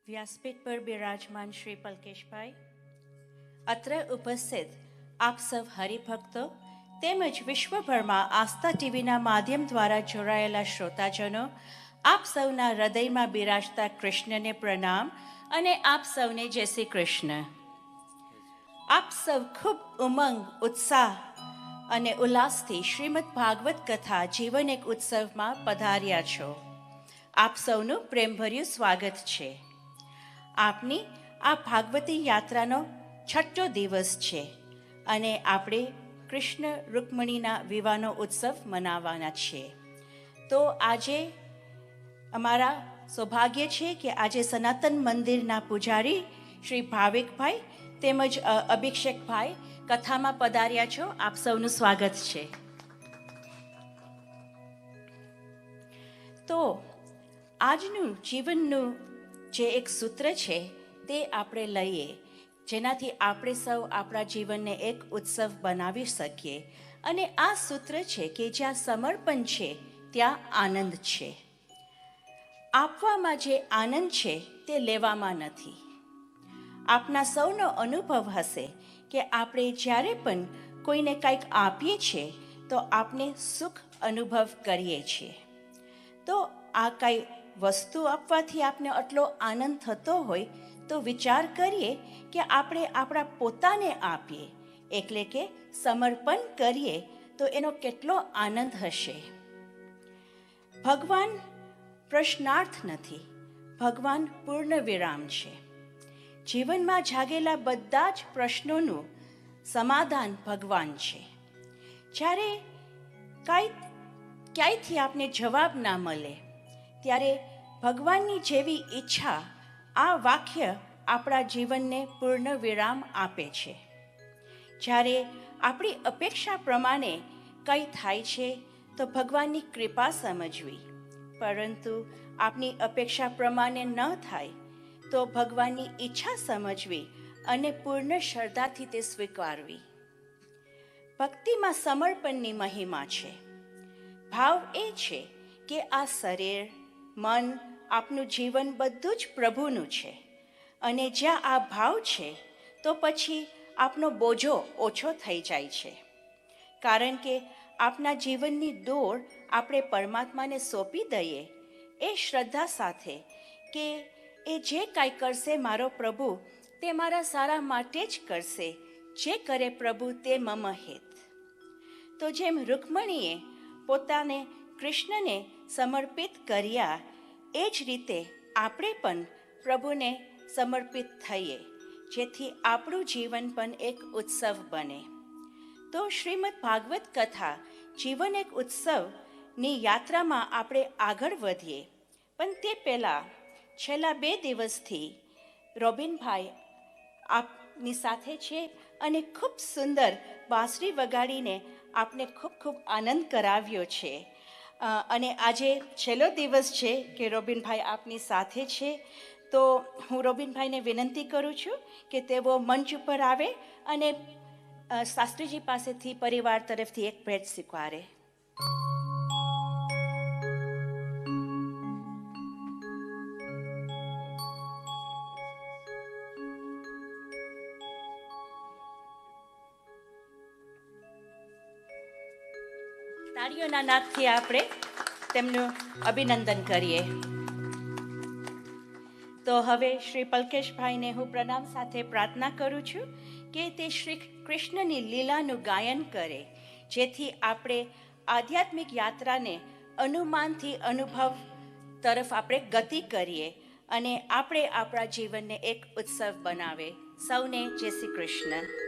વ્યાસપીઠ પર બિરાજમાન શ્રી પલકેશભાઈ, અત્ર ઉપસ્થિત આપ સૌ હરિભક્તો તેમજ વિશ્વભરમાં આસ્થા ટીવીના માધ્યમ દ્વારા જોડાયેલા શ્રોતાજનો, આપ સૌના હૃદયમાં બિરાજતા કૃષ્ણને પ્રણામ અને આપ સૌને જય શ્રી કૃષ્ણ. આપ સૌ ખૂબ ઉમંગ, ઉત્સાહ અને ઉલ્લાસથી શ્રીમદ ભાગવત કથા જીવન એક ઉત્સવમાં પધાર્યા છો. આપ સૌનું પ્રેમભર્યું સ્વાગત છે. આપની આ ભાગવતી યાત્રાનો 6થો દિવસ છે અને આપણે કૃષ્ણ રૂકમણીના વિવાહનો ઉત્સવ મનાવવાના છીએ. તો આજે અમારા સૌભાગ્ય છે કે આજે સનાતન મંદિરના પૂજારી શ્રી ભાવિકભાઈ તેમજ અભિષેકભાઈ કથામાં પધાર્યા છો. આપ સૌનું સ્વાગત છે. તો આજનું જીવનનું જે એક સૂત્ર છે તે આપણે લઈએ, જેનાથી આપણે સૌ આપણા જીવનને એક ઉત્સવ બનાવી શકીએ. અને આ સૂત્ર છે કે જ્યાં સમર્પણ છે ત્યાં આનંદ છે. આપવામાં જે આનંદ છે તે લેવામાં નથી. આપના સૌનો અનુભવ હશે કે આપણે જ્યારે પણ કોઈને કંઈક આપીએ છીએ તો આપણે સુખ અનુભવ કરીએ છીએ. તો આ કંઈ વસ્તુ આપવાથી આપને આટલો આનંદ થતો હોય તો વિચાર કરીએ કે આપણે આપણા પોતાને આપીએ, એટલે કે સમર્પણ કરીએ તો એનો કેટલો આનંદ હશે. ભગવાન પ્રશ્નાર્થ નથી, ભગવાન પૂર્ણ વિરામ છે. જીવનમાં જાગેલા બધા જ પ્રશ્નોનું સમાધાન ભગવાન છે. જ્યારે ક્યાંયથી આપને જવાબ ના મળે ત્યારે ભગવાનની જેવી ઈચ્છા આ વાક્ય આપણા જીવનને પૂર્ણ વિરામ આપે છે. જ્યારે આપણી અપેક્ષા પ્રમાણે કંઈ થાય છે તો ભગવાનની કૃપા સમજવી, પરંતુ આપની અપેક્ષા પ્રમાણે ન થાય તો ભગવાનની ઈચ્છા સમજવી અને પૂર્ણ શ્રદ્ધાથી તે સ્વીકારવી. ભક્તિમાં સમર્પણની મહિમા છે. ભાવ એ છે કે આ શરીર, મન, આપનું જીવન બધું જ પ્રભુનું છે. અને જ્યાં આ ભાવ છે તો પછી આપનો બોજો ઓછો થઈ જાય છે. કારણ કે આપના જીવનની દોડ આપણે પરમાત્માને સોંપી દઈએ એ શ્રદ્ધા સાથે કે એ જે કાંઈ કરશે મારો પ્રભુ તે મારા સારા માટે જ કરશે, જે કરે પ્રભુ તે મમ હિત. તો જેમ રૂકમણીએ પોતાને કૃષ્ણને સમર્પિત કર્યા, એ જ રીતે આપણે પણ પ્રભુને સમર્પિત થઈએ, જેથી આપણું જીવન પણ એક ઉત્સવ બને. તો શ્રીમદ ભાગવત કથા જીવન એક ઉત્સવની યાત્રામાં આપણે આગળ વધીએ. પણ તે પહેલાં છેલ્લા 2 દિવસથી રોબિનભાઈ આપની સાથે છે અને ખૂબ સુંદર બાંસરી વગાડીને આપને ખૂબ ખૂબ આનંદ કરાવ્યો છે. અને આજે છેલ્લો દિવસ છે કે રોબિનભાઈ આપની સાથે છે. તો હું રોબિનભાઈને વિનંતી કરું છું કે તેઓ મંચ ઉપર આવે અને શાસ્ત્રીજી પાસેથી પરિવાર તરફથી એક ભેટ સ્વીકારે. તાળીઓના નાદથી આપણે તેમનું અભિનંદન કરીએ. તો હવે શ્રી પલકેશભાઈને હું પ્રણામ સાથે પ્રાર્થના કરું છું કે તે શ્રી કૃષ્ણની લીલાનું ગાયન કરે, જેથી આપણે આધ્યાત્મિક યાત્રાને અનુમાનથી અનુભવ તરફ આપણે ગતિ કરીએ અને આપણે આપણા જીવનને એક ઉત્સવ બનાવે. સૌને જય શ્રી કૃષ્ણ.